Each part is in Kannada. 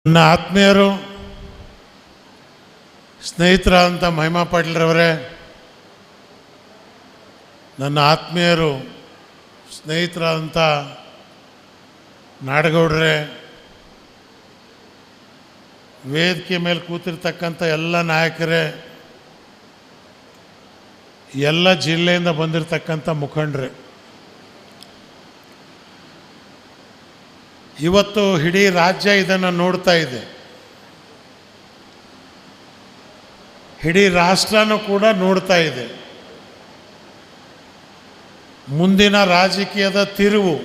ನನ್ನ ಆತ್ಮೀಯರು ಸ್ನೇಹಿತರಾದಂಥ ಮಹಿಮಾ ಪಾಟೀಲ್ರವರೇ, ನನ್ನ ಆತ್ಮೀಯರು ಸ್ನೇಹಿತರಾದಂಥ ನಾಡಗೌಡರೇ, ವೇದಿಕೆ ಮೇಲೆ ಕೂತಿರ್ತಕ್ಕಂಥ ಎಲ್ಲ ನಾಯಕರೇ, ಎಲ್ಲ ಜಿಲ್ಲೆಯಿಂದ ಬಂದಿರತಕ್ಕಂಥ ಮುಖಂಡರೇ, ಇವತ್ತು ಇಡೀ ರಾಜ್ಯ ಇದನ್ನು ನೋಡ್ತಾ ಇದೆ. ಇಡೀ ರಾಷ್ಟ್ರನೂ ಕೂಡ ನೋಡ್ತಾ ಇದೆ. ಮುಂದಿನ ರಾಜಕೀಯದ ತಿರುವು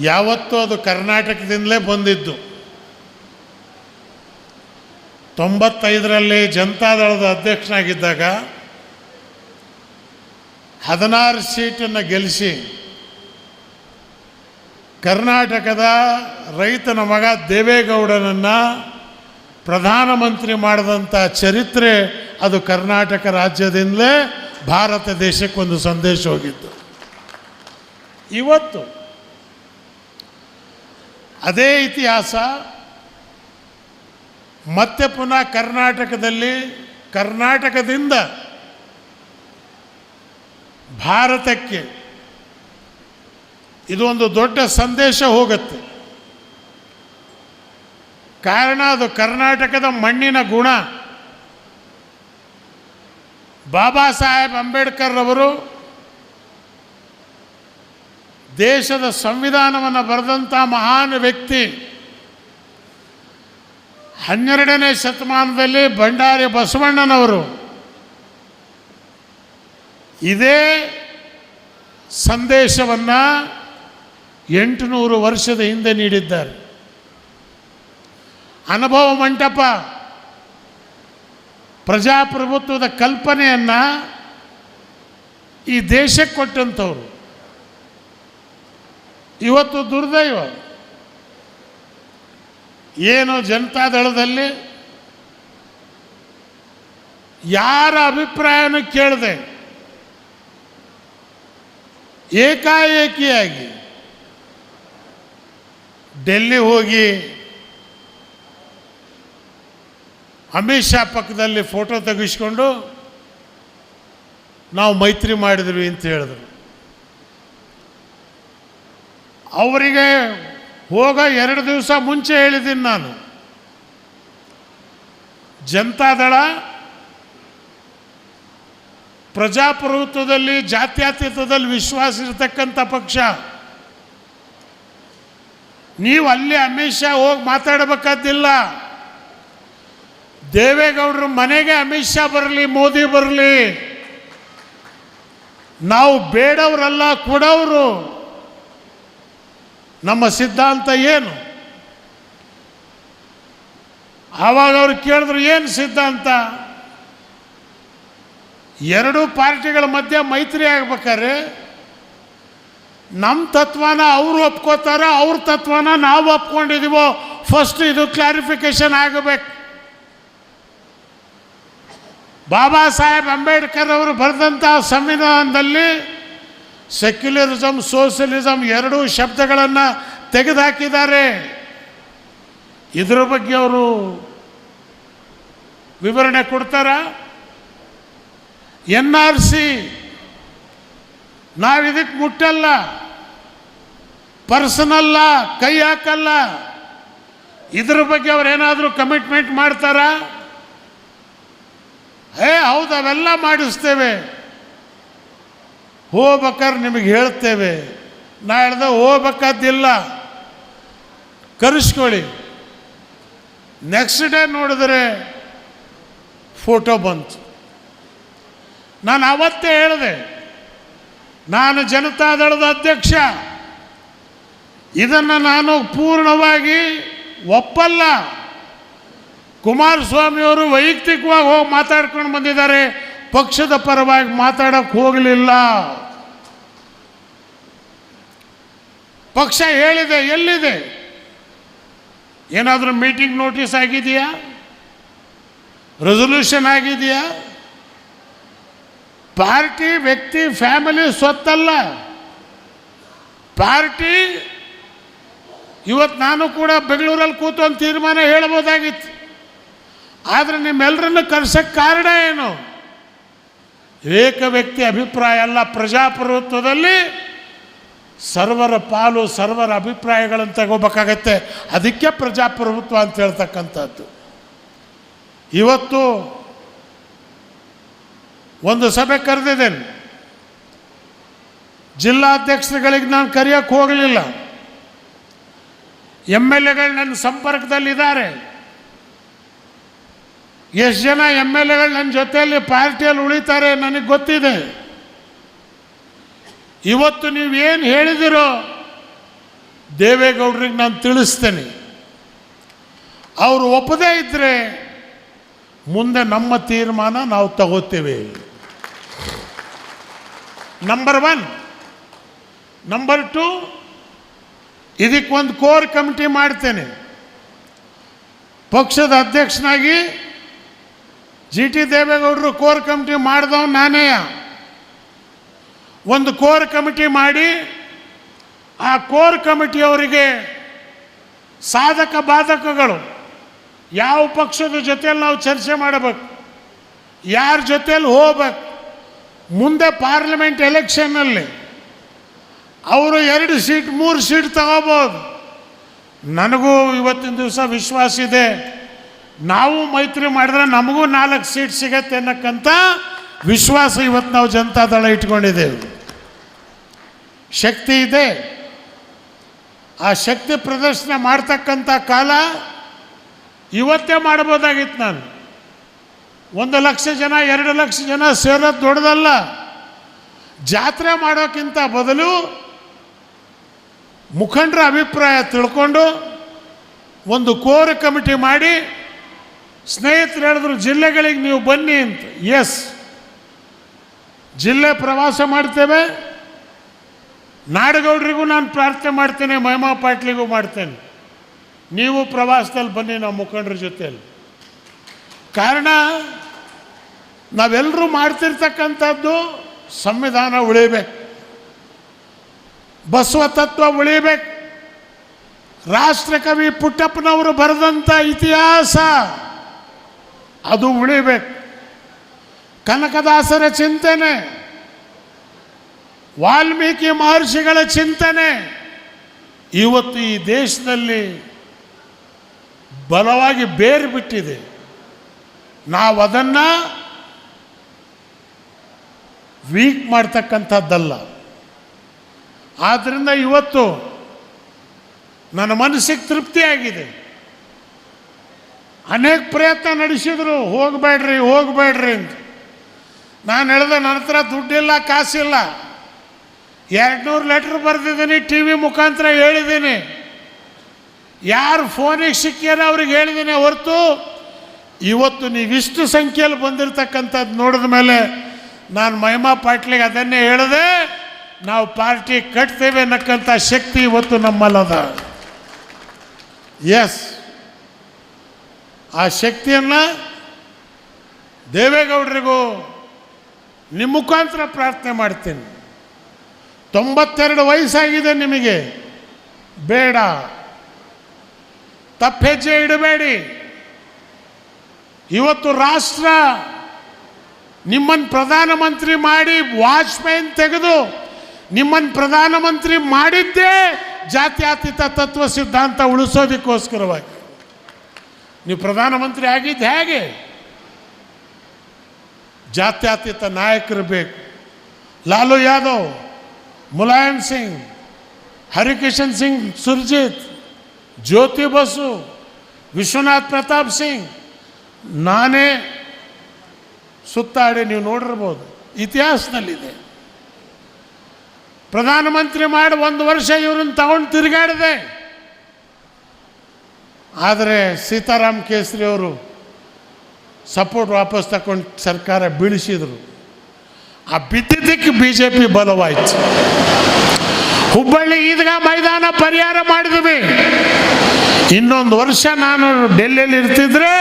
ಯಾವತ್ತೂ ಅದು ಕರ್ನಾಟಕದಿಂದಲೇ ಬಂದಿದ್ದು. 95ರಲ್ಲಿ ಜನತಾದಳದ ಅಧ್ಯಕ್ಷನಾಗಿದ್ದಾಗ 16 ಸೀಟನ್ನು ಗೆಲ್ಲಿಸಿ ಕರ್ನಾಟಕದ ರೈತನ ಮಗ ದೇವೇಗೌಡನನ್ನು ಪ್ರಧಾನಮಂತ್ರಿ ಮಾಡಿದಂಥ ಚರಿತ್ರೆ ಅದು ಕರ್ನಾಟಕ ರಾಜ್ಯದಿಂದಲೇ ಭಾರತ ದೇಶಕ್ಕೊಂದು ಸಂದೇಶ ಹೋಗಿತ್ತು. ಇವತ್ತು ಅದೇ ಇತಿಹಾಸ ಮತ್ತೆ ಪುನಃ ಕರ್ನಾಟಕದಿಂದ ಭಾರತಕ್ಕೆ ಇದೊಂದು ದೊಡ್ಡ ಸಂದೇಶ ಹೋಗುತ್ತೆ. ಕಾರಣ ಅದು ಕರ್ನಾಟಕದ ಮಣ್ಣಿನ ಗುಣ. ಬಾಬಾ ಸಾಹೇಬ್ ಅಂಬೇಡ್ಕರ್ ಅವರು ದೇಶದ ಸಂವಿಧಾನವನ್ನು ಬರೆದಂಥ ಮಹಾನ್ ವ್ಯಕ್ತಿ. 12ನೇ ಶತಮಾನದಲ್ಲಿ ಬಂಡಾರಿ ಬಸವಣ್ಣನವರು ಇದೇ ಸಂದೇಶವನ್ನು 800 ವರ್ಷದ ಹಿಂದೆ ನೀಡಿದ್ದಾರೆ. ಅನುಭವ ಮಂಟಪ ಪ್ರಜಾಪ್ರಭುತ್ವದ ಕಲ್ಪನೆಯನ್ನು ಈ ದೇಶಕ್ಕೆ ಕೊಟ್ಟಂಥವ್ರು. ಇವತ್ತು ದುರ್ದೈವ ಏನು ಜನತಾದಳದಲ್ಲಿ ಯಾರ ಅಭಿಪ್ರಾಯನೂ ಕೇಳದೆ ಏಕಾಏಕಿಯಾಗಿ ಡೆಲ್ಲಿ ಹೋಗಿ ಅಮಿತ್ ಶಾ ಪಕ್ಕದಲ್ಲಿ ಫೋಟೋ ತೆಗೆಸ್ಕೊಂಡು ನಾವು ಮೈತ್ರಿ ಮಾಡಿದ್ವಿ ಅಂತ ಹೇಳಿದ್ರು. ಅವರಿಗೆ ಹೋಗೋ 2 ದಿವಸ ಮುಂಚೆ ಹೇಳಿದ್ದೀನಿ ನಾನು, ಜನತಾದಳ ಪ್ರಜಾಪ್ರಭುತ್ವದಲ್ಲಿ ಜಾತ್ಯತೀತದಲ್ಲಿ ವಿಶ್ವಾಸ ಇರತಕ್ಕಂಥ ಪಕ್ಷ. ನೀವು ಅಲ್ಲಿ ಅಮಿತ್ ಶಾ ಹೋಗಿ ಮಾತಾಡಬೇಕಾದಿಲ್ಲ. ದೇವೇಗೌಡರ ಮನೆಗೆ ಅಮಿತ್ ಶಾ ಬರಲಿ, ಮೋದಿ ಬರಲಿ, ನಾವು ಬೇಡವರಲ್ಲ, ಕೊಡವರು. ನಮ್ಮ ಸಿದ್ಧಾಂತ ಏನು? ಆವಾಗ ಅವ್ರು ಕೇಳಿದ್ರು, ಏನು ಸಿದ್ಧಾಂತ? 2 ಪಾರ್ಟಿಗಳ ಮಧ್ಯೆ ಮೈತ್ರಿ ಆಗ್ಬೇಕಾದ್ರೆ ನಮ್ಮ ತತ್ವನ ಅವರು ಒಪ್ಕೋತಾರ, ಅವ್ರ ತತ್ವನ ನಾವು ಒಪ್ಕೊಂಡಿದ್ದೀವೋ ಫಸ್ಟ್ ಇದು ಕ್ಲಾರಿಫಿಕೇಶನ್ ಆಗಬೇಕು. ಬಾಬಾ ಸಾಹೇಬ್ ಅಂಬೇಡ್ಕರ್ ಅವರು ಬರೆದಂಥ ಸಂವಿಧಾನದಲ್ಲಿ ಸೆಕ್ಯುಲರಿಸಮ್, ಸೋಷಿಯಲಿಸಮ್ 2 ಶಬ್ದಗಳನ್ನು ತೆಗೆದುಹಾಕಿದ್ದಾರೆ. ಇದರ ಬಗ್ಗೆ ಅವರು ವಿವರಣೆ ಕೊಡ್ತಾರ? NRC ನಾವಿದಕ್ಕೆ ಮುಟ್ಟಲ್ಲ, ಪರ್ಸನಲ್ಲ, ಕೈ ಹಾಕಲ್ಲ. ಇದ್ರ ಬಗ್ಗೆ ಅವರೇನಾದರೂ ಕಮಿಟ್ಮೆಂಟ್ ಮಾಡ್ತಾರ? ಹೌದು, ಅವೆಲ್ಲ ಮಾಡಿಸ್ತೇವೆ, ಹೋಗ್ಬೇಕಾದ್ರೆ ನಿಮಗೆ ಹೇಳ್ತೇವೆ. ನಾಳೆ ಹೋಗ್ಬೇಕಾದಿಲ್ಲ, ಕರೆಸ್ಕೊಳ್ಳಿ. ನೆಕ್ಸ್ಟ್ ಡೇ ನೋಡಿದ್ರೆ ಫೋಟೋ ಬಂತು. ನಾನು ಅವತ್ತೇ ಹೇಳಿದೆ, ನಾನು ಜನತಾದಳದ ಅಧ್ಯಕ್ಷ, ಇದನ್ನು ನಾನು ಪೂರ್ಣವಾಗಿ ಒಪ್ಪಲ್ಲ. ಕುಮಾರಸ್ವಾಮಿಯವರು ವೈಯಕ್ತಿಕವಾಗಿ ಹೋಗಿ ಮಾತಾಡ್ಕೊಂಡು ಬಂದಿದ್ದಾರೆ, ಪಕ್ಷದ ಪರವಾಗಿ ಮಾತಾಡೋಕ್ಕೆ ಹೋಗಲಿಲ್ಲ. ಪಕ್ಷ ಹೇಳಿದೆ, ಎಲ್ಲಿದೆ? ಏನಾದರೂ ಮೀಟಿಂಗ್ ನೋಟಿಸ್ ಆಗಿದೆಯಾ? ರೆಸೊಲ್ಯೂಷನ್ ಆಗಿದೆಯಾ? ಪಾರ್ಟಿ ವ್ಯಕ್ತಿ ಫ್ಯಾಮಿಲಿ ಸ್ವತ್ತಲ್ಲ. ಪಾರ್ಟಿ ಇವತ್ತು ನಾನು ಕೂಡ ಬೆಂಗಳೂರಲ್ಲಿ ಕೂತು ಒಂದು ತೀರ್ಮಾನ ಹೇಳ್ಬೋದಾಗಿತ್ತು. ಆದರೆ ನಿಮ್ಮೆಲ್ಲರನ್ನು ಕರ್ಸೋಕ್ಕೆ ಕಾರಣ ಏನು? ಏಕ ವ್ಯಕ್ತಿ ಅಭಿಪ್ರಾಯ ಅಲ್ಲ. ಪ್ರಜಾಪ್ರಭುತ್ವದಲ್ಲಿ ಸರ್ವರ ಪಾಲು, ಸರ್ವರ ಅಭಿಪ್ರಾಯಗಳನ್ನು ತಗೋಬೇಕಾಗತ್ತೆ. ಅದಕ್ಕೆ ಪ್ರಜಾಪ್ರಭುತ್ವ ಅಂತ ಹೇಳ್ತಕ್ಕಂಥದ್ದು. ಇವತ್ತು ಒಂದು ಸಭೆ ಕರೆದಿದ್ದೇನೆ. ಜಿಲ್ಲಾಧ್ಯಕ್ಷರುಗಳಿಗೆ ನಾನು ಕರೆಯೋಕ್ಕೆ ಹೋಗಲಿಲ್ಲ. MLAಗಳು ನನ್ನ ಸಂಪರ್ಕದಲ್ಲಿದ್ದಾರೆ. ಎಷ್ಟು ಜನ MLAಗಳು ನನ್ನ ಜೊತೆಯಲ್ಲಿ ಪಾರ್ಟಿಯಲ್ಲಿ ಉಳಿತಾರೆ ನನಗೆ ಗೊತ್ತಿದೆ. ಇವತ್ತು ನೀವೇನು ಹೇಳಿದಿರೋ ದೇವೇಗೌಡರಿಗೆ ನಾನು ತಿಳಿಸ್ತೇನೆ. ಅವರು ಒಪ್ಪದೇ ಇದ್ದರೆ ಮುಂದೆ ನಮ್ಮ ತೀರ್ಮಾನ ನಾವು ತಗೋತೇವೆ. ನಂಬರ್ 1. ನಂಬರ್ 2, ಇದಕ್ಕೊಂದು ಕೋರ್ ಕಮಿಟಿ ಮಾಡ್ತೇನೆ. ಪಕ್ಷದ ಅಧ್ಯಕ್ಷನಾಗಿ GT ದೇವೇಗೌಡರು ಕೋರ್ ಕಮಿಟಿ ಮಾಡಿದವನು ನಾನೇ. ಒಂದು ಕೋರ್ ಕಮಿಟಿ ಮಾಡಿ ಆ ಕೋರ್ ಕಮಿಟಿಯವರಿಗೆ ಸಾಧಕ ಬಾಧಕಗಳು, ಯಾವ ಪಕ್ಷದ ಜೊತೆಯಲ್ಲಿ ನಾವು ಚರ್ಚೆ ಮಾಡಬೇಕು, ಯಾರ ಜೊತೆಯಲ್ಲಿ ಹೋಗ್ಬೇಕು, ಮುಂದೆ ಪಾರ್ಲಿಮೆಂಟ್ ಎಲೆಕ್ಷನ್ನಲ್ಲಿ ಅವರು 2 ಸೀಟ್ 3 ಸೀಟ್ ತಗೋಬೋದು. ನನಗೂ ಇವತ್ತಿನ ದಿವಸ ವಿಶ್ವಾಸ ಇದೆ, ನಾವು ಮೈತ್ರಿ ಮಾಡಿದ್ರೆ ನಮಗೂ 4 ಸೀಟ್ ಸಿಗತ್ತೆ ಅನ್ನಕ್ಕಂಥ ವಿಶ್ವಾಸ ಇವತ್ತು ನಾವು ಜನತಾದಳ ಇಟ್ಕೊಂಡಿದ್ದೇವೆ. ಶಕ್ತಿ ಇದೆ. ಆ ಶಕ್ತಿ ಪ್ರದರ್ಶನ ಮಾಡ್ತಕ್ಕಂಥ ಕಾಲ ಇವತ್ತೇ ಮಾಡ್ಬೋದಾಗಿತ್ತು. ನಾನು 1 ಲಕ್ಷ ಜನ 2 ಲಕ್ಷ ಜನ ಸೇರೋದು ದೊಡ್ಡದಲ್ಲ. ಜಾತ್ರೆ ಮಾಡೋಕ್ಕಿಂತ ಬದಲು ಮುಖಂಡರ ಅಭಿಪ್ರಾಯ ತಿಳ್ಕೊಂಡು ಒಂದು ಕೋರ್ ಕಮಿಟಿ ಮಾಡಿ, ಸ್ನೇಹಿತರು ಹೇಳಿದ್ರು ಜಿಲ್ಲೆಗಳಿಗೆ ನೀವು ಬನ್ನಿ ಅಂತ. ಎಸ್, ಜಿಲ್ಲೆ ಪ್ರವಾಸ ಮಾಡ್ತೇವೆ. ನಾಡಗೌಡರಿಗೂ ನಾನು ಪ್ರಾರ್ಥನೆ ಮಾಡ್ತೇನೆ, ಮಹಿಮಾ ಪಾಟ್ಲಿಗೂ ಮಾಡ್ತೇನೆ, ನೀವು ಪ್ರವಾಸದಲ್ಲಿ ಬನ್ನಿ ನಮ್ಮ ಮುಖಂಡರ ಜೊತೆಯಲ್ಲಿ. ಕಾರಣ ನಾವೆಲ್ಲರೂ ಮಾಡ್ತಿರ್ತಕ್ಕಂಥದ್ದು ಸಂವಿಧಾನ ಉಳಿಬೇಕು, ಬಸವ ತತ್ವ ಉಳಿಬೇಕು, ರಾಷ್ಟ್ರಕವಿ ಪುಟ್ಟಪ್ಪನವರು ಬರೆದಂಥ ಇತಿಹಾಸ ಅದು ಉಳಿಬೇಕು, ಕನಕದಾಸರ ಚಿಂತನೆ, ವಾಲ್ಮೀಕಿ ಮಹರ್ಷಿಗಳ ಚಿಂತನೆ ಇವತ್ತು ಈ ದೇಶದಲ್ಲಿ ಬಲವಾಗಿ ಬೇರು ಬಿಟ್ಟಿದೆ. ನಾವು ಅದನ್ನು ವೀಕ್ ಮಾಡ್ತಕ್ಕಂಥದ್ದಲ್ಲ. ಆದ್ದರಿಂದ ಇವತ್ತು ನನ್ನ ಮನಸ್ಸಿಗೆ ತೃಪ್ತಿಯಾಗಿದೆ. ಅನೇಕ ಪ್ರಯತ್ನ ನಡೆಸಿದ್ರು, ಹೋಗಬೇಡ್ರಿ ಅಂತ. ನಾನು ಹೇಳಿದೆ, ನನ್ನ ಹತ್ರ ದುಡ್ಡಿಲ್ಲ, ಕಾಸಿಲ್ಲ. 200 ಲೆಟ್ರ್ ಬರೆದಿದ್ದೀನಿ, TV ಮುಖಾಂತರ ಹೇಳಿದ್ದೀನಿ, ಯಾರು ಫೋನಿಗೆ ಸಿಕ್ಕ್ಯಾರ ಅವ್ರಿಗೆ ಹೇಳಿದ್ದೀನಿ. ಹೊರತು ಇವತ್ತು ನೀವಿಷ್ಟು ಸಂಖ್ಯೆಯಲ್ಲಿ ಬಂದಿರತಕ್ಕಂಥದ್ದು ನೋಡಿದ ಮೇಲೆ ನಾನು ಮಹಿಮಾ ಪಾಟ್ಲಿಗೆ ಅದನ್ನೇ ಹೇಳಿದೆ, ನಾವು ಪಾರ್ಟಿ ಕಟ್ತೇವೆ ಅನ್ನಕ್ಕಂಥ ಶಕ್ತಿ ಇವತ್ತು ನಮ್ಮಲ್ಲದ. ಎಸ್, ಆ ಶಕ್ತಿಯನ್ನು ದೇವೇಗೌಡರಿಗೂ ನಿಮ್ಮ ಮುಖಾಂತರ ಪ್ರಾರ್ಥನೆ ಮಾಡ್ತೀನಿ. 92 ವಯಸ್ಸಾಗಿದೆ ನಿಮಗೆ, ಬೇಡ, ತಪ್ಪೆಜ್ಜೆ ಇಡಬೇಡಿ. ಇವತ್ತು ರಾಷ್ಟ್ರ ನಿಮ್ಮನ್ನು ಪ್ರಧಾನಮಂತ್ರಿ ಮಾಡಿ, ವಾಜಪೇಯಿನ ತೆಗೆದು ನಿಮ್ಮನ್ನು ಪ್ರಧಾನಮಂತ್ರಿ ಮಾಡಿದ್ದೇ ಜಾತ್ಯತೀತ ತತ್ವ ಸಿದ್ಧಾಂತ ಉಳಿಸೋದಕ್ಕೋಸ್ಕರವಾಗಿ. ನೀವು ಪ್ರಧಾನಮಂತ್ರಿ ಆಗಿದ್ದು ಹೇಗೆ? ಜಾತ್ಯತೀತ ನಾಯಕರು ಬೇಕು. ಲಾಲು ಯಾದವ್, ಮುಲಾಯಂ ಸಿಂಗ್, ಹರಿಕಿಶನ್ ಸಿಂಗ್ ಸುರ್ಜಿತ್, ಜ್ಯೋತಿ ಬಸು, ವಿಶ್ವನಾಥ್ ಪ್ರತಾಪ್ ಸಿಂಗ್, ನಾನೇ ಸುತ್ತಾಡಿ ನೀವು ನೋಡಿರ್ಬೋದು, ಇತಿಹಾಸದಲ್ಲಿದೆ. ಪ್ರಧಾನಮಂತ್ರಿ ಮಾಡಿ 1 ವರ್ಷ ಇವ್ರನ್ನ ತಗೊಂಡು ತಿರುಗಾಡಿದೆ. ಆದರೆ ಸೀತಾರಾಮ್ ಕೇಸರಿ ಅವರು ಸಪೋರ್ಟ್ ವಾಪಸ್ ತಗೊಂಡು ಸರ್ಕಾರ ಬೀಳಿಸಿದರು. ಆ ಬಿದ್ದಿದ್ದಕ್ಕೆ BJP ಬಲವಾಯಿತು. ಹುಬ್ಬಳ್ಳಿ ಈದ್ಗಾ ಮೈದಾನ ಪರಿಹಾರ ಮಾಡಿದ್ವಿ. ಇನ್ನೊಂದು ವರ್ಷ ನಾನು ಡೆಲ್ಲಿಯಲ್ಲಿ ಇರ್ತಿದ್ರೆ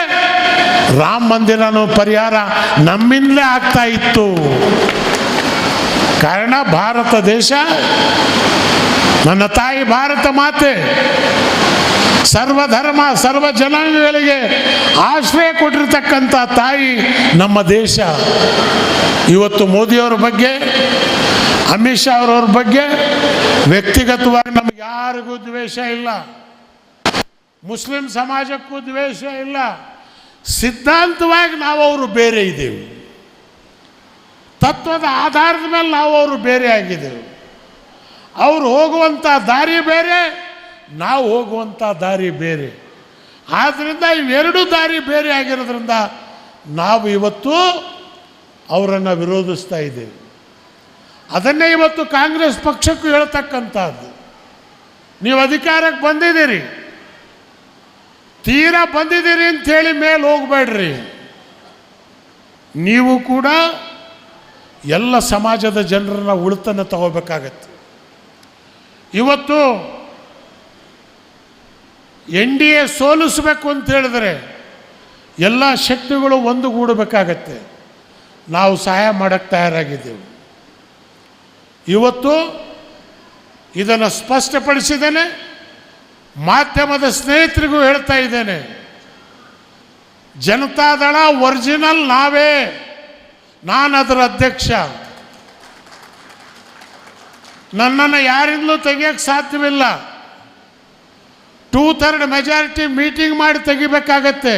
ರಾಮ ಮಂದಿರನೂ ಪರಿಹಾರ ನಮ್ಮಿಂದಲೇ ಆಗ್ತಾ ಇತ್ತು. ಕಾರಣ ಭಾರತ ದೇಶ ನನ್ನ ತಾಯಿ ಭಾರತ ಮಾತೆ ಸರ್ವಧರ್ಮ ಸರ್ವ ಜನಾಂಗಗಳಿಗೆ ಆಶ್ರಯ ಕೊಟ್ಟಿರ್ತಕ್ಕಂಥ ತಾಯಿ ನಮ್ಮ ದೇಶ. ಇವತ್ತು ಮೋದಿಯವರ ಬಗ್ಗೆ, ಅಮಿತ್ ಶಾ ಅವರವ್ರ ಬಗ್ಗೆ ವ್ಯಕ್ತಿಗತವಾಗಿ ನಮಗೆ ಯಾರಿಗೂ ದ್ವೇಷ ಇಲ್ಲ, ಮುಸ್ಲಿಂ ಸಮಾಜಕ್ಕೂ ದ್ವೇಷ ಇಲ್ಲ. ಸಿದ್ಧಾಂತವಾಗಿ ನಾವು ಅವರು ಬೇರೆ ಇದ್ದೇವೆ, ತತ್ವದ ಆಧಾರದ ಮೇಲೆ ನಾವು ಅವರು ಬೇರೆ ಆಗಿದ್ದೇವೆ. ಅವರು ಹೋಗುವಂಥ ದಾರಿ ಬೇರೆ, ನಾವು ಹೋಗುವಂಥ ದಾರಿ ಬೇರೆ. ಆದ್ದರಿಂದ ಇವೆರಡು ದಾರಿ ಬೇರೆ ಆಗಿರೋದ್ರಿಂದ ನಾವು ಇವತ್ತು ಅವರನ್ನು ವಿರೋಧಿಸ್ತಾ ಇದ್ದೇವೆ. ಅದನ್ನೇ ಇವತ್ತು ಕಾಂಗ್ರೆಸ್ ಪಕ್ಷಕ್ಕೂ ಹೇಳ್ತಕ್ಕಂಥದ್ದು. ನೀವು ಅಧಿಕಾರಕ್ಕೆ ಬಂದಿದ್ದೀರಿ, ತೀರಾ ಬಂದಿದ್ದೀರಿ ಅಂಥೇಳಿ ಮೇಲೆ ಹೋಗಬೇಡ್ರಿ. ನೀವು ಕೂಡ ಎಲ್ಲ ಸಮಾಜದ ಜನರನ್ನ ಉಳಿತನ್ನು ತಗೋಬೇಕಾಗತ್ತೆ. ಇವತ್ತು NDA ಸೋಲಿಸಬೇಕು ಅಂತ ಹೇಳಿದ್ರೆ ಎಲ್ಲ ಶಕ್ತಿಗಳು ಒಂದುಗೂಡಬೇಕಾಗತ್ತೆ. ನಾವು ಸಹಾಯ ಮಾಡೋಕ್ಕೆ ತಯಾರಾಗಿದ್ದೇವೆ. ಇವತ್ತು ಇದನ್ನು ಸ್ಪಷ್ಟಪಡಿಸಿದ್ದೇನೆ, ಮಾಧ್ಯಮದ ಸ್ನೇಹಿತರಿಗೂ ಹೇಳ್ತಾ ಇದ್ದೇನೆ. ಜನತಾದಳ ಒರಿಜಿನಲ್ ನಾವೇ, ನಾನು ಅದರ ಅಧ್ಯಕ್ಷ. ನನ್ನನ್ನು ಯಾರಿಂದಲೂ ತೆಗಿಯೋಕ್ಕೆ ಸಾಧ್ಯವಿಲ್ಲ. 2/3 ಮೆಜಾರಿಟಿ ಮೀಟಿಂಗ್ ಮಾಡಿ ತೆಗಿಬೇಕಾಗತ್ತೆ.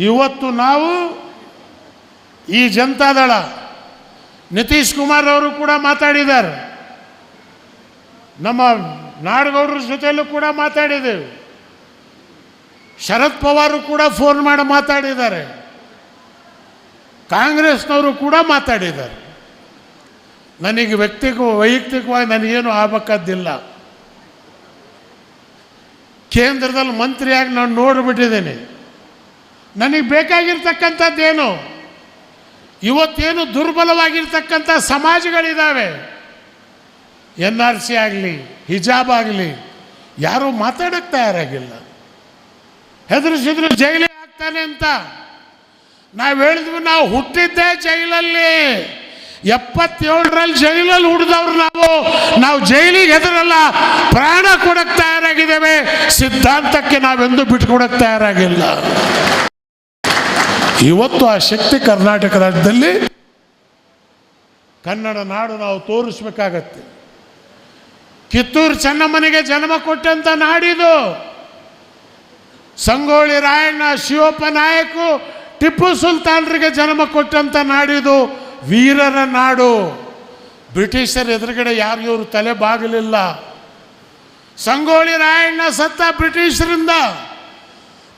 ಇವತ್ತು ನಾವು ಈ ಜನತಾದಳ, ನಿತೀಶ್ ಕುಮಾರ್ ಅವರು ಕೂಡ ಮಾತಾಡಿದ್ದಾರೆ, ನಮ್ಮ ನಾಡಗೌಡರ ಜೊತೆಯಲ್ಲೂ ಕೂಡ ಮಾತಾಡಿದ್ದೇವೆ, ಶರದ್ ಪವಾರ್ ಕೂಡ ಫೋನ್ ಮಾಡಿ ಮಾತಾಡಿದ್ದಾರೆ, ಕಾಂಗ್ರೆಸ್ನವರು ಕೂಡ ಮಾತಾಡಿದ್ದಾರೆ. ನನಗೆ ವೈಯಕ್ತಿಕವಾಗಿ ನನಗೇನು ಆಗಬೇಕಾದ್ದಿಲ್ಲ. ಕೇಂದ್ರದಲ್ಲಿ ಮಂತ್ರಿಯಾಗಿ ನಾನು ನೋಡಿಬಿಟ್ಟಿದ್ದೇನೆ. ನನಗೆ ಬೇಕಾಗಿರ್ತಕ್ಕಂಥದ್ದೇನು, ಇವತ್ತೇನು ದುರ್ಬಲವಾಗಿರ್ತಕ್ಕಂಥ ಸಮಾಜಗಳಿದ್ದಾವೆ, NRC ಆಗಲಿ, ಹಿಜಾಬ್ ಆಗಲಿ, ಯಾರೂ ಮಾತಾಡೋಕ್ಕೆ ತಯಾರಾಗಿಲ್ಲ. ಹೆದರಿಸಿದ್ರು ಜೈಲಿಗೆ ಆಗ್ತಾನೆ ಅಂತ. ನಾವು ಹೇಳಿದ್ವಿ, ನಾವು ಹುಟ್ಟಿದ್ದೇ ಜೈಲಲ್ಲಿ, 77ರಲ್ಲಿ ಜೈಲಲ್ಲಿ ಹುಟ್ಟಿದವ್ರು ನಾವು ಜೈಲಿಗೆ ಹೆದರಲ್ಲ, ಪ್ರಾಣ ಕೊಡಕ್ಕೆ ತಯಾರಾಗಿದ್ದೇವೆ. ಸಿದ್ಧಾಂತಕ್ಕೆ ನಾವೆಂದೂ ಬಿಟ್ಕೊಡಕ್ಕೆ ತಯಾರಾಗಿಲ್ಲ. ಇವತ್ತು ಆ ಶಕ್ತಿ ಕರ್ನಾಟಕ ರಾಜ್ಯದಲ್ಲಿ, ಕನ್ನಡ ನಾಡು ನಾವು ತೋರಿಸ್ಬೇಕಾಗತ್ತೆ. ಕಿತ್ತೂರು ಚೆನ್ನಮ್ಮನಿಗೆ ಜನ್ಮ ಕೊಟ್ಟಂತ ನಾಡಿದು, ಸಂಗೊಳ್ಳಿ ರಾಯಣ್ಣ, ಶಿವಪ್ಪ ನಾಯಕು, ಟಿಪ್ಪು ಸುಲ್ತಾನರಿಗೆ ಜನ್ಮ ಕೊಟ್ಟಂತ ನಾಡಿದು, ವೀರರ ನಾಡು. ಬ್ರಿಟಿಷರ ಎದುರುಗಡೆ ಯಾರಿಗೂ ತಲೆ ಬಾಗಲಿಲ್ಲ. ಸಂಗೊಳ್ಳಿ ರಾಯಣ್ಣ ಸತ್ತ ಬ್ರಿಟಿಷರಿಂದ,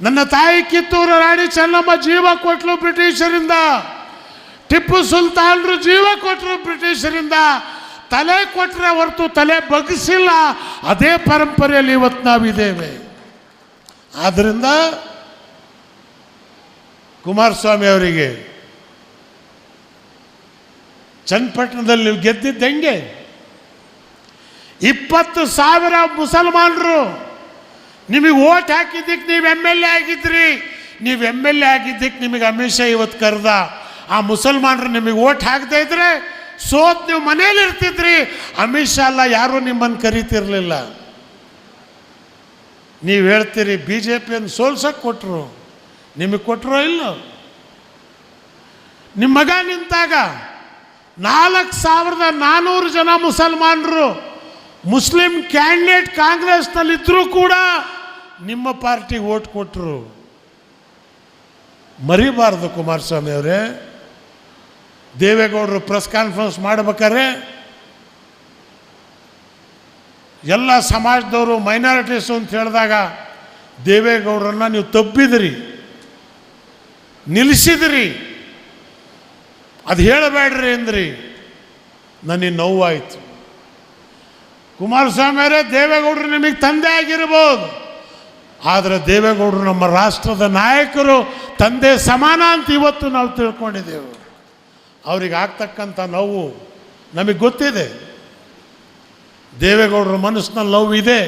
ನನ್ನ ತಾಯಿ ಕಿತ್ತೂರು ರಾಣಿ ಚೆನ್ನಮ್ಮ ಜೀವ ಕೊಟ್ಟರು ಬ್ರಿಟಿಷರಿಂದ, ಟಿಪ್ಪು ಸುಲ್ತಾನರು ಜೀವ ಕೊಟ್ಟರು ಬ್ರಿಟಿಷರಿಂದ. ತಲೆ ಕೊಟ್ಟರೆ ಹೊರತು ತಲೆ ಬಗ್ಗಿಸಿಲ್ಲ. ಅದೇ ಪರಂಪರೆಯಲ್ಲಿ ಇವತ್ತು ನಾವಿದ್ದೇವೆ. ಆದ್ದರಿಂದ ಕುಮಾರಸ್ವಾಮಿ ಅವರಿಗೆ ಚನ್ನಪಟ್ಟಣದಲ್ಲಿ ನೀವು ಗೆದ್ದಿದ್ದು ಹೆಂಗೆ? 20,000 ಮುಸಲ್ಮಾನರು ನಿಮಗೆ ಓಟ್ ಹಾಕಿದ್ದಕ್ಕೆ ನೀವು MLA ಆಗಿದ್ರಿ. ನೀವು MLA ಆಗಿದ್ದಕ್ಕೆ ನಿಮಗೆ ಅಮಿತ್ ಶಾ ಇವತ್ತು ಕರೆದ. ಆ ಮುಸಲ್ಮಾನರು ನಿಮಗೆ ಓಟ್ ಹಾಕದೇ ಇದ್ರೆ ಸೋತ್ ನೀವು ಮನೇಲಿ ಇರ್ತಿದ್ರಿ. ಅಮಿತ್ ಶಾ ಅಲ್ಲ, ಯಾರೂ ನಿಮ್ಮನ್ನು ಕರೀತಿರ್ಲಿಲ್ಲ. ನೀವು ಹೇಳ್ತೀರಿ BJPಯನ್ನು ಸೋಲ್ಸಕ್ಕೆ ಕೊಟ್ಟರು, ನಿಮಗೆ ಕೊಟ್ಟರೋ ಇಲ್ಲ? ನಿಮ್ಮ ಮಗ ನಿಂತಾಗ 4,400 ಜನ ಮುಸಲ್ಮಾನರು ಮುಸ್ಲಿಂ ಕ್ಯಾಂಡಿಡೇಟ್ ಕಾಂಗ್ರೆಸ್ನಲ್ಲಿದ್ದರೂ ಕೂಡ ನಿಮ್ಮ ಪಾರ್ಟಿಗೆ ಓಟ್ ಕೊಟ್ಟರು. ಮರಿಬಾರ್ದು ಕುಮಾರಸ್ವಾಮಿ ಅವರೇ. ದೇವೇಗೌಡರು ಪ್ರೆಸ್ ಕಾನ್ಫರೆನ್ಸ್ ಮಾಡಬೇಕಾದ್ರೆ ಎಲ್ಲ ಸಮಾಜದವರು ಮೈನಾರಿಟೀಸು ಅಂತ ಹೇಳಿದಾಗ ದೇವೇಗೌಡರನ್ನ ನೀವು ತಬ್ಬಿದ್ರಿ, ನಿಲ್ಲಿಸಿದ್ರಿ. ಅದು ಹೇಳಬೇಡ್ರಿ ಅಂದ್ರಿ. ನನಗೆ ನೋವಾಯಿತು. ಕುಮಾರಸ್ವಾಮಿ ಅವರೇ, ದೇವೇಗೌಡರು ನಿಮಗೆ ತಂದೆ ಆಗಿರ್ಬೋದು, ಆದರೆ ದೇವೇಗೌಡರು ನಮ್ಮ ರಾಷ್ಟ್ರದ ನಾಯಕರು, ತಂದೆ ಸಮಾನ ಅಂತ ಇವತ್ತು ನಾವು ತಿಳ್ಕೊಂಡಿದ್ದೇವೆ. ಅವ್ರಿಗೆ ಆಗ್ತಕ್ಕಂಥ ನೋವು ನಮಗೆ ಗೊತ್ತಿದೆ. ದೇವೇಗೌಡರ ಮನಸ್ಸಿನಲ್ಲಿ ನೋವು ಇದೆ.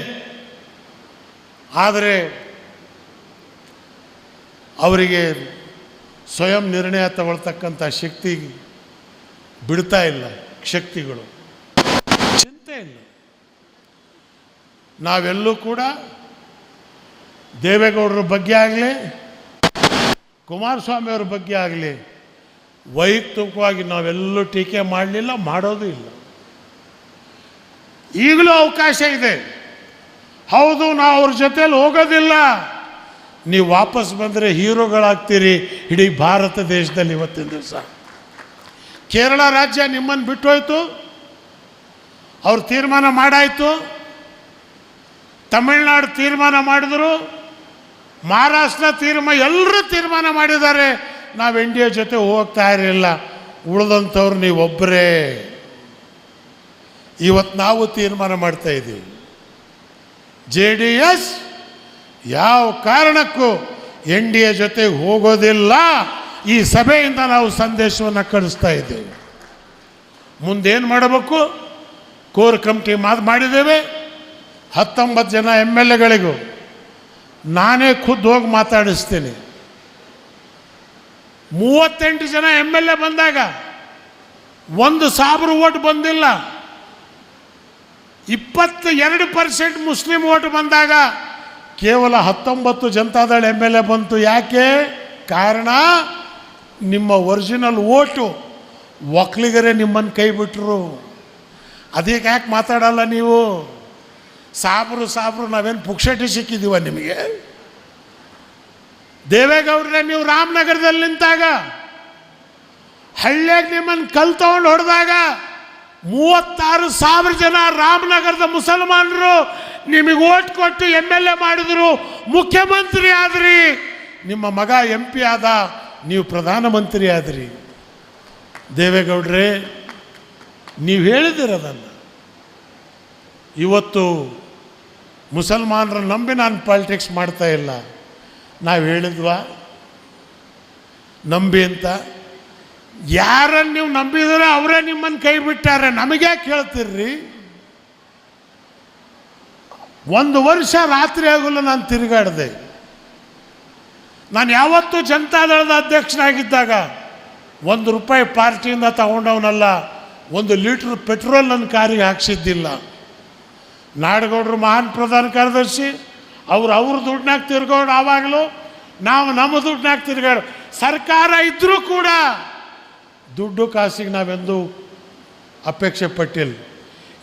ಆದರೆ ಅವರಿಗೆ ಸ್ವಯಂ ನಿರ್ಣಯ ತಗೊಳ್ತಕ್ಕಂಥ ಶಕ್ತಿ ಬಿಡ್ತಾ ಇಲ್ಲ. ಶಕ್ತಿಗಳು ಚಿಂತೆ ಇಲ್ಲ. ನಾವೆಲ್ಲೂ ಕೂಡ ದೇವೇಗೌಡರ ಬಗ್ಗೆ ಆಗಲಿ ಕುಮಾರಸ್ವಾಮಿಯವ್ರ ಬಗ್ಗೆ ಆಗಲಿ ವೈಯಕ್ತಿಕವಾಗಿ ನಾವೆಲ್ಲೂ ಟೀಕೆ ಮಾಡಲಿಲ್ಲ, ಮಾಡೋದು ಇಲ್ಲ. ಈಗಲೂ ಅವಕಾಶ ಇದೆ. ಹೌದು, ನಾವು ಅವ್ರ ಜೊತೆಯಲ್ಲಿ ಹೋಗೋದಿಲ್ಲ, ನೀವು ವಾಪಸ್ ಬಂದರೆ ಹೀರೋಗಳಾಗ್ತೀರಿ ಇಡೀ ಭಾರತ ದೇಶದಲ್ಲಿ. ಇವತ್ತಿನ ದಿವಸ ಕೇರಳ ರಾಜ್ಯ ನಿಮ್ಮನ್ನು ಬಿಟ್ಟೋಯ್ತು, ಅವ್ರು ತೀರ್ಮಾನ ಮಾಡಾಯಿತು. ತಮಿಳ್ನಾಡು ತೀರ್ಮಾನ ಮಾಡಿದ್ರು, ಮಹಾರಾಷ್ಟ್ರ ಎಲ್ಲರೂ ತೀರ್ಮಾನ ಮಾಡಿದ್ದಾರೆ. ನಾವು NDA ಜೊತೆ ಹೋಗ್ತಾ ಇರಲಿಲ್ಲ, ಉಳಿದಂಥವ್ರು ನೀವೊಬ್ಬರೇ. ಇವತ್ತು ನಾವು ತೀರ್ಮಾನ ಮಾಡ್ತಾ ಇದ್ದೀವಿ, JDS ಯಾವ ಕಾರಣಕ್ಕೂ NDA ಜೊತೆಗೆ ಹೋಗೋದಿಲ್ಲ. ಈ ಸಭೆಯಿಂದ ನಾವು ಸಂದೇಶವನ್ನು ಕಳಿಸ್ತಾ ಇದ್ದೇವೆ. ಮುಂದೇನು ಮಾಡಬೇಕು? ಕೋರ್ ಕಮಿಟಿ ಮಾಡಿದ್ದೇವೆ. 19 ಜನ MLAಗಳಿಗೂ ನಾನೇ ಖುದ್ದು ಹೋಗಿ ಮಾತಾಡಿಸ್ತೀನಿ. 38 ಜನ MLA ಬಂದಾಗ 1,000 ಓಟ್ ಬಂದಿಲ್ಲ. 22% ಮುಸ್ಲಿಂ ಓಟ್ ಬಂದಾಗ ಕೇವಲ 19 ಜನತಾದಳ MLA ಬಂತು. ಯಾಕೆ? ಕಾರಣ ನಿಮ್ಮ ಒರಿಜಿನಲ್ ಓಟು ಒಕ್ಕಲಿಗರೇ ನಿಮ್ಮನ್ನು ಕೈ ಬಿಟ್ಟರು. ಅದಕ್ಕೆ ಯಾಕೆ ಮಾತಾಡಲ್ಲ ನೀವು? ಸಾಬ್ರು ನಾವೇನು ಪುಕ್ಷಟಿ ಸಿಕ್ಕಿದ್ದೀವ ನಿಮಗೆ? ದೇವೇಗೌಡರೇ, ನೀವು ರಾಮನಗರದಲ್ಲಿ ನಿಂತಾಗ ಹಳ್ಳಿಯಾಗ ನಿಮ್ಮನ್ನು ಕಲ್ ತಗೊಂಡು ಹೊಡೆದಾಗ 36,000 ಜನ ರಾಮನಗರದ ಮುಸಲ್ಮಾನರು ನಿಮಗೆ ಓಟ್ ಕೊಟ್ಟು MLA ಮಾಡಿದ್ರು, ಮುಖ್ಯಮಂತ್ರಿ ಆದ್ರಿ. ನಿಮ್ಮ ಮಗ MP ಆದ, ನೀವು ಪ್ರಧಾನಮಂತ್ರಿ ಆದ್ರಿ. ದೇವೇಗೌಡರೇ, ನೀವು ಹೇಳಿದಿರದನ್ನು. ಇವತ್ತು ಮುಸಲ್ಮಾನರ ನಂಬಿ ನಾನು ಪಾಲಿಟಿಕ್ಸ್ ಮಾಡ್ತಾ ಇಲ್ಲ. ನಾವು ಹೇಳಿದ್ವಾ ನಂಬಿ ಅಂತ? ಯಾರನ್ನು ನೀವು ನಂಬಿದ್ರೆ ಅವರೇ ನಿಮ್ಮನ್ನು ಕೈ ಬಿಟ್ಟಾರೆ. ನಮಗ್ಯಾಕೆ ಕೇಳ್ತೀರ್ರಿ? 1 ವರ್ಷ ರಾತ್ರಿ ಆಗಲ್ಲ ನಾನು ತಿರುಗಾಡಿದೆ. ನಾನು ಯಾವತ್ತೂ ಜನತಾದಳದ ಅಧ್ಯಕ್ಷನಾಗಿದ್ದಾಗ 1 ರೂಪಾಯಿ ಪಾರ್ಟಿಯಿಂದ ತಗೊಂಡವನಲ್ಲ, 1 ಲೀಟ್ರ್ ಪೆಟ್ರೋಲ್ ನನ್ನ ಕಾರಿಗೆ ಹಾಕ್ಸಿದ್ದಿಲ್ಲ. ನಾಡಗೌಡರು ಮಹಾನ್ ಪ್ರಧಾನ ಕಾರ್ಯದರ್ಶಿ, ಅವ್ರ ದುಡ್ಡನ್ನಾಗ ತಿರ್ಗೋಡು. ಆವಾಗಲೂ ನಾವು ನಮ್ಮ ದುಡ್ಡನ್ನಾಗ ತಿರ್ಗಾಡು. ಸರ್ಕಾರ ಇದ್ದರೂ ಕೂಡ ದುಡ್ಡು ಕಾಸಿಗೆ ನಾವೆಂದೂ ಅಪೇಕ್ಷೆ ಪಟ್ಟಿಲ್ಲ.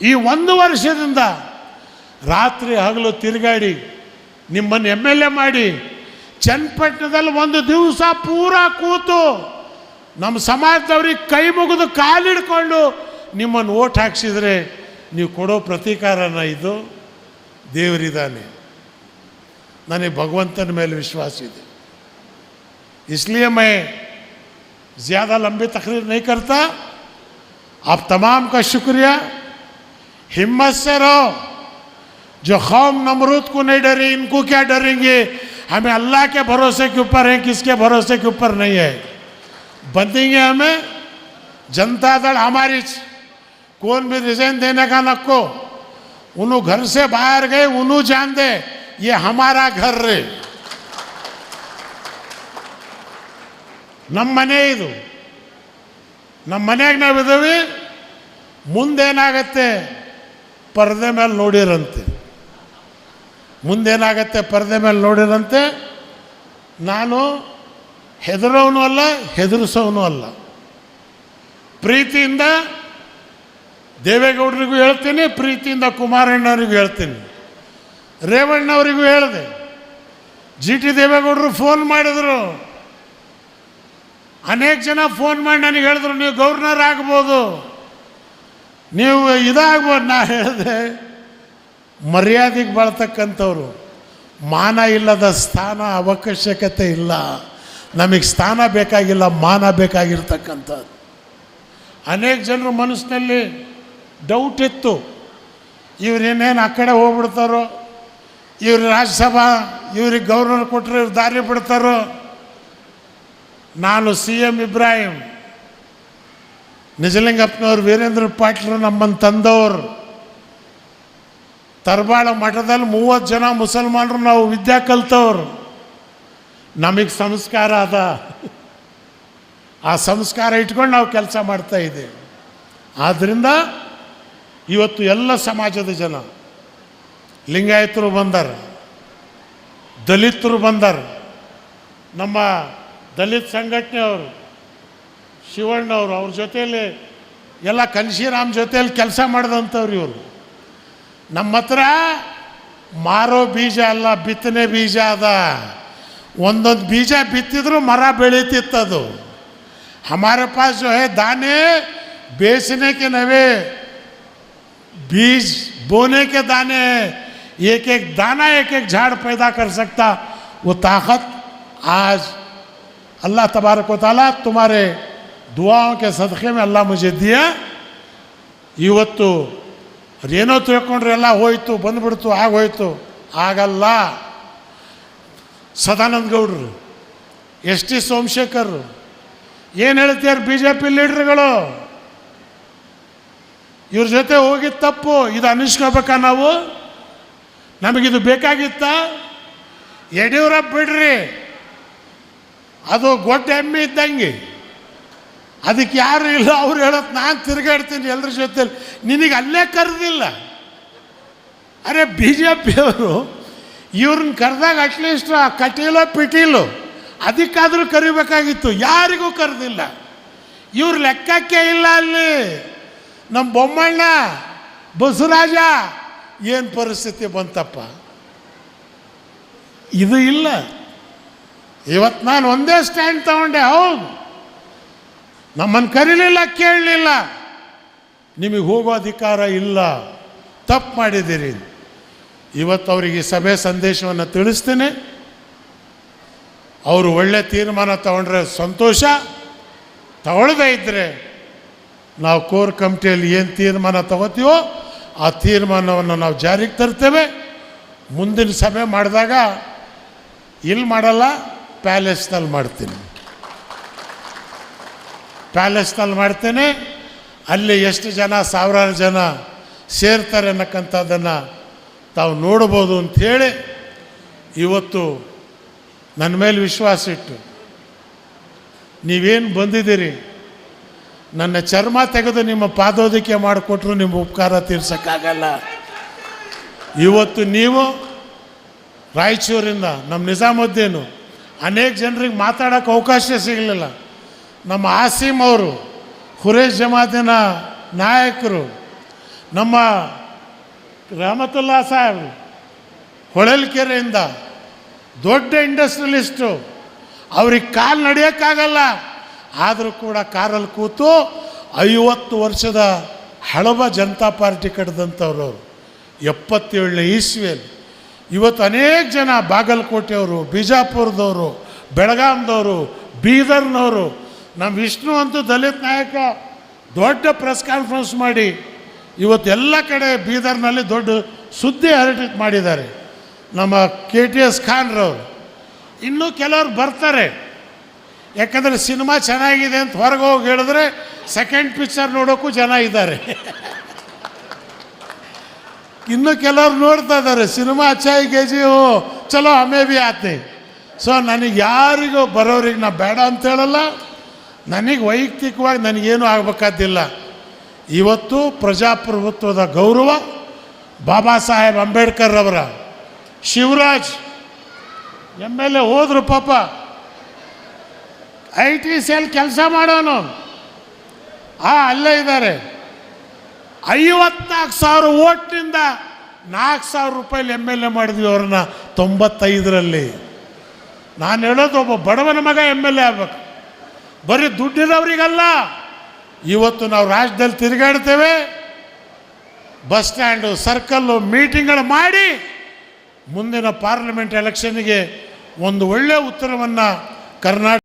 ಈ 1 ವರ್ಷದಿಂದ ರಾತ್ರಿ ಹಗಲು ತಿರುಗಾಡಿ ನಿಮ್ಮನ್ನು MLA ಮಾಡಿ ಚನ್ನಪಟ್ಟಣದಲ್ಲಿ 1 ದಿವಸ ಪೂರ ಕೂತು ನಮ್ಮ ಸಮಾಜದವ್ರಿಗೆ ಕೈ ಮುಗಿದು ಕಾಲಿಡ್ಕೊಂಡು ನಿಮ್ಮನ್ನು ಓಟ್ ಹಾಕ್ಸಿದ್ರೆ ನೀವು ಕೊಡೋ ಪ್ರತೀಕಾರನ ಇದು? ದೇವರಿದ್ದಾನೆ, ನನಗೆ ಭಗವಂತನ ಮೇಲೆ ವಿಶ್ವಾಸ ಇದೆ. इसलिए मैं ज़्यादा लंबी तकरीर नहीं करता. आप तमाम का शुक्रिया. हिम्मत से रहो. जो कौम नमरूद को नहीं डरी, इनको क्या डरेंगे? हमें अल्लाह के भरोसे के ऊपर है, किसके भरोसे के ऊपर नहीं है. बंदेंगे हमें. जनता दल हमारी, कौन भी रिजाइन देने का नको. उन्हों घर से बाहर गए, उन्हों जान दे ये हमारा घर रे, ನಮ್ಮ ಮನೆ ಇದು. ನಮ್ಮ ಮನೆಯಾಗ ನಾವಿದ್ದೀವಿ. ಮುಂದೇನಾಗತ್ತೆ ಪರದೆ ಮೇಲೆ ನೋಡಿರಂತೆ. ಮುಂದೇನಾಗತ್ತೆ ಪರದೆ ಮೇಲೆ ನೋಡಿರಂತೆ. ನಾನು ಹೆದರೋನು ಅಲ್ಲ, ಹೆದರಿಸೋನು ಅಲ್ಲ. ಪ್ರೀತಿಯಿಂದ ದೇವೇಗೌಡರಿಗೂ ಹೇಳ್ತೀನಿ, ಪ್ರೀತಿಯಿಂದ ಕುಮಾರಣ್ಣವರಿಗೂ ಹೇಳ್ತೀನಿ, ರೇವಣ್ಣವರಿಗೂ ಹೇಳಿದೆ. GT ದೇವೇಗೌಡರು ಫೋನ್ ಮಾಡಿದರು. ಅನೇಕ ಜನ ಫೋನ್ ಮಾಡಿ ನನಗೆ ಹೇಳಿದ್ರು, ನೀವು ಗವರ್ನರ್ ಆಗ್ಬೋದು, ನೀವು ಇದಾಗ್ಬೋದು. ನಾ ಹೇಳಿದೆ, ಮರ್ಯಾದೆಗೆ ಬಾಳ್ತಕ್ಕಂಥವ್ರು, ಮಾನ ಇಲ್ಲದ ಸ್ಥಾನ ಅವಶ್ಯಕತೆ ಇಲ್ಲ. ನಮಗೆ ಸ್ಥಾನ ಬೇಕಾಗಿಲ್ಲ, ಮಾನ ಬೇಕಾಗಿರ್ತಕ್ಕಂಥದ್ದು. ಅನೇಕ ಜನರ ಮನಸ್ಸಿನಲ್ಲಿ ಡೌಟ್ ಇತ್ತು, ಇವ್ರೇನೇನು ಆ ಕಡೆ ಹೋಗ್ಬಿಡ್ತಾರೋ, ಇವ್ರು ರಾಜ್ಯಸಭಾ ಇವ್ರಿಗೆ ಗವರ್ನರ್ ಕೊಟ್ಟರೆ ಇವ್ರು ದಾರಿ ಬಿಡ್ತಾರೋ. ನಾನು CM ಇಬ್ರಾಹಿಂ, ನಿಜಲಿಂಗಪ್ಪನವ್ರು, ವೀರೇಂದ್ರ ಪಾಟೀಲ್ ನಮ್ಮನ್ನು ತಂದವರು. ತರಬಾಳ ಮಠದಲ್ಲಿ 30 ಜನ ಮುಸಲ್ಮಾನರು ನಾವು ವಿದ್ಯಾ ಕಲ್ತವ್ರು. ನಮಗೆ ಸಂಸ್ಕಾರ ಅದ. ಆ ಸಂಸ್ಕಾರ ಇಟ್ಕೊಂಡು ನಾವು ಕೆಲಸ ಮಾಡ್ತಾ ಇದ್ದೇವೆ. ಆದ್ದರಿಂದ ಇವತ್ತು ಎಲ್ಲ ಸಮಾಜದ ಜನ ಲಿಂಗಾಯತರು ಬಂದಾರ, ದಲಿತರು ಬಂದಾರ, ನಮ್ಮ ದಲಿತ ಸಂಘಟನೆಯವರು ಶಿವಣ್ಣವರು ಅವ್ರ ಜೊತೆಯಲ್ಲಿ ಎಲ್ಲ ಕನ್ಶಿರಾಮ್ ಜೊತೆಯಲ್ಲಿ ಕೆಲಸ ಮಾಡಿದಂಥವ್ರು ಇವರು. ನಮ್ಮ ಹತ್ರ ಮಾರೋ ಬೀಜ ಅಲ್ಲ, ಬಿತ್ತನೆ ಬೀಜ ಅದ. ಒಂದೊಂದು ಬೀಜ ಬಿತ್ತಿದ್ರು ಮರ ಬೆಳೀತಿತ್ತದು. हमारे पास जो है दाने बेचने के नवे, बीज बोने के दाने हैं. एक एक दाना एक एक झाड़ पैदा कर सकता. वो ताकत आज अल्लाह तबारक व तआला तुम्हारे दुआओं के सदक़े में अल्लाह मुझे दिया. ಇವತ್ತು ಏನೋ ತಿಳ್ಕೊಂಡ್ರೆ ಎಲ್ಲ ಹೋಯ್ತು, ಬಂದ್ಬಿಡ್ತು, ಆಗೋಯ್ತು. ಆಗಲ್ಲ. ಸದಾನಂದ ಗೌಡರು, ಎಸ್ ಟಿ ಸೋಮಶೇಖರ್ ಏನು ಹೇಳ್ತಾರೆ, ಬಿ ಜೆ ಪಿ ಲೀಡ್ರ್ಗಳು ಇವ್ರ ಜೊತೆ ಹೋಗಿದ್ದು ತಪ್ಪು. ಇದು ಅನ್ನಿಸ್ಕೋಬೇಕಾ ನಾವು? ನಮಗಿದು ಬೇಕಾಗಿತ್ತ? ಯಡಿಯೂರಪ್ಪ ಬಿಡ್ರಿ, ಅದು ಗೊಡ್ಡ ಎಮ್ಮೆ ಇದ್ದಂಗೆ, ಅದಕ್ಕೆ ಯಾರು ಇಲ್ಲ. ಅವ್ರು ಹೇಳೋದು ನಾನು ತಿರುಗಾಡ್ತೀನಿ ಎಲ್ಲರ ಜೊತೆಲಿ, ನಿನಗೆ ಅಲ್ಲೇ ಕರೆದಿಲ್ಲ. ಅರೆ ಬಿ ಜೆ ಪಿಯವರು ಇವ್ರನ್ನ ಕರೆದಾಗ ಅಟ್ಲೀಸ್ಟ್ ಕಟೀಲೋ ಪಿಟೀಲು ಅದಕ್ಕಾದರೂ ಕರಿಬೇಕಾಗಿತ್ತು. ಯಾರಿಗೂ ಕರೆದಿಲ್ಲ. ಇವ್ರ ಲೆಕ್ಕಕ್ಕೆ ಇಲ್ಲ ಅಲ್ಲಿ. ನಮ್ಮ ಬೊಮ್ಮಣ್ಣ ಬಸವರಾಜ ಏನು ಪರಿಸ್ಥಿತಿ ಬಂತಪ್ಪ. ಇದು ಇಲ್ಲ. ಇವತ್ತು ನಾನು ಒಂದೇ ಸ್ಟ್ಯಾಂಡ್ ತಗೊಂಡೆ. ಹೌದು, ನಮ್ಮನ್ನು ಕರೀಲಿಲ್ಲ, ಕೇಳಲಿಲ್ಲ. ನಿಮಗೆ ಹೋಗೋ ಅಧಿಕಾರ ಇಲ್ಲ, ತಪ್ಪು ಮಾಡಿದ್ದೀರಿ. ಇವತ್ತು ಅವರಿಗೆ ಸಭೆ ಸಂದೇಶವನ್ನು ತಿಳಿಸ್ತೇನೆ. ಅವರು ಒಳ್ಳೆ ತೀರ್ಮಾನ ತಗೊಂಡ್ರೆ ಸಂತೋಷ, ತಗೊಳ್ಳದೇ ಇದ್ದರೆ ನಾವು ಕೋರ್ ಕಮಿಟಿಯಲ್ಲಿ ಏನು ತೀರ್ಮಾನ ತಗೋತೀವೋ ಆ ತೀರ್ಮಾನವನ್ನು ನಾವು ಜಾರಿಗೆ ತರ್ತೇವೆ. ಮುಂದಿನ ಸಭೆ ಮಾಡಿದಾಗ ಇಲ್ಲಿ ಮಾಡಲ್ಲ, ಪ್ಯಾಲೇಸ್ನಲ್ಲಿ ಮಾಡ್ತೀನಿ. ಪ್ಯಾಲೇಸ್ನಲ್ಲಿ ಮಾಡ್ತೇನೆ. ಅಲ್ಲಿ ಎಷ್ಟು ಜನ, ಸಾವಿರಾರು ಜನ ಸೇರ್ತಾರೆ ಅನ್ನಕ್ಕಂಥದ್ದನ್ನು ತಾವು ನೋಡ್ಬೋದು ಅಂಥೇಳಿ ಇವತ್ತು ನನ್ನ ಮೇಲೆ ವಿಶ್ವಾಸ ಇಟ್ಟು ನೀವೇನು ಬಂದಿದ್ದೀರಿ, ನನ್ನ ಚರ್ಮ ತೆಗೆದು ನಿಮ್ಮ ಪಾದೋದಿಕೆ ಮಾಡಿಕೊಟ್ರು ನಿಮ್ಮ ಉಪಕಾರ ತೀರ್ಸೋಕ್ಕಾಗಲ್ಲ. ಇವತ್ತು ನೀವು ರಾಯಚೂರಿಂದ ನಮ್ಮ ನಿಜಾಮುದ್ದೀನು ಅನೇಕ ಜನರಿಗೆ ಮಾತಾಡೋಕ್ಕೆ ಅವಕಾಶ ಸಿಗಲಿಲ್ಲ. ನಮ್ಮ ಆಸೀಮ್ ಅವರು, ಹುರೇಶ್ ಜಮಾತಿನ ನಾಯಕರು, ನಮ್ಮ ರಹಮತುಲ್ಲಾ ಸಾಹೇಬ್ ಹೊಳಲ್ಕೆರೆಯಿಂದ ದೊಡ್ಡ ಇಂಡಸ್ಟ್ರಿಯಲಿಸ್ಟು, ಅವ್ರಿಗೆ ಕಾಲು ನಡೆಯೋಕ್ಕಾಗಲ್ಲ. ಆದರೂ ಕೂಡ ಕಾರಲ್ಲಿ ಕೂತು 50 ವರ್ಷದ ಹಳಬ ಜನತಾ ಪಾರ್ಟಿ ಕಟ್ಟಿದಂಥವ್ರು ಅವರು 77ನೇ ಇಸ್ವಿಯಲ್ಲಿ. ಇವತ್ತು ಅನೇಕ ಜನ ಬಾಗಲಕೋಟೆಯವರು, ಬಿಜಾಪುರದವರು, ಬೆಳಗಾಂದವರು, ಬೀದರ್ನವರು, ನಮ್ಮ ವಿಷ್ಣು ಅಂತೂ ದಲಿತ ನಾಯಕ ದೊಡ್ಡ ಪ್ರೆಸ್ ಕಾನ್ಫರೆನ್ಸ್ ಮಾಡಿ ಇವತ್ತು ಎಲ್ಲ ಕಡೆ ಬೀದರ್ನಲ್ಲಿ ದೊಡ್ಡ ಸುದ್ದಿ ಹರಟಿ ಮಾಡಿದ್ದಾರೆ. ನಮ್ಮ KTS ಖಾನ್ರವರು. ಇನ್ನೂ ಕೆಲವರು ಬರ್ತಾರೆ, ಯಾಕಂದರೆ ಸಿನಿಮಾ ಚೆನ್ನಾಗಿದೆ ಅಂತ ಹೊರಗೆ ಹೋಗಿ ಹೇಳಿದ್ರೆ ಸೆಕೆಂಡ್ ಪಿಕ್ಚರ್ ನೋಡೋಕ್ಕೂ ಜನ ಇದ್ದಾರೆ. ಇನ್ನೂ ಕೆಲವ್ರು ನೋಡ್ತಾ ಇದ್ದಾರೆ, ಸಿನಿಮಾ ಅಚ್ಚಾಯಿ ಗೆಜಿ ಹೋ ಚಲೋ ಹಮೇ ಭೀ ಆತೆ. ಸೊ ನನಗೆ ಯಾರಿಗೂ ಬರೋರಿಗೆ ನಾ ಬೇಡ ಅಂತ ಹೇಳಲ್ಲ. ನನಗೆ ವೈಯಕ್ತಿಕವಾಗಿ ನನಗೇನು ಆಗಬೇಕಾದಿಲ್ಲ. ಇವತ್ತು ಪ್ರಜಾಪ್ರಭುತ್ವದ ಗೌರವ ಬಾಬಾ ಸಾಹೇಬ್ ಅಂಬೇಡ್ಕರ್ ಅವರ ಶಿವರಾಜ್ MLA ಹೋದ್ರು ಪಾಪ, IT ಸೆಲ್ ಕೆಲಸ ಮಾಡೋನು, ಅಲ್ಲೇ ಇದ್ದಾರೆ. 54,000 ಓಟ್ನಿಂದ 4,000 ರೂಪಾಯಿಲಿ MLA ಮಾಡಿದ್ವಿ ಅವ್ರನ್ನ 95ರಲ್ಲಿ. ನಾನು ಹೇಳೋದು ಒಬ್ಬ ಬಡವನ ಮಗ MLA ಆಗ್ಬೇಕು, ಬರೀ ದುಡ್ಡಿರೋರಿಗಲ್ಲ. ಇವತ್ತು ನಾವು ರಾಜ್ಯದಲ್ಲಿ ತಿರುಗಾಡ್ತೇವೆ, ಬಸ್ ಸ್ಟ್ಯಾಂಡು, ಸರ್ಕಲ್ಲು, ಮೀಟಿಂಗ್ಗಳು ಮಾಡಿ ಮುಂದಿನ ಪಾರ್ಲಿಮೆಂಟ್ ಎಲೆಕ್ಷನ್ಗೆ ಒಂದು ಒಳ್ಳೆಯ ಉತ್ತರವನ್ನು ಕರ್ನಾಟಕ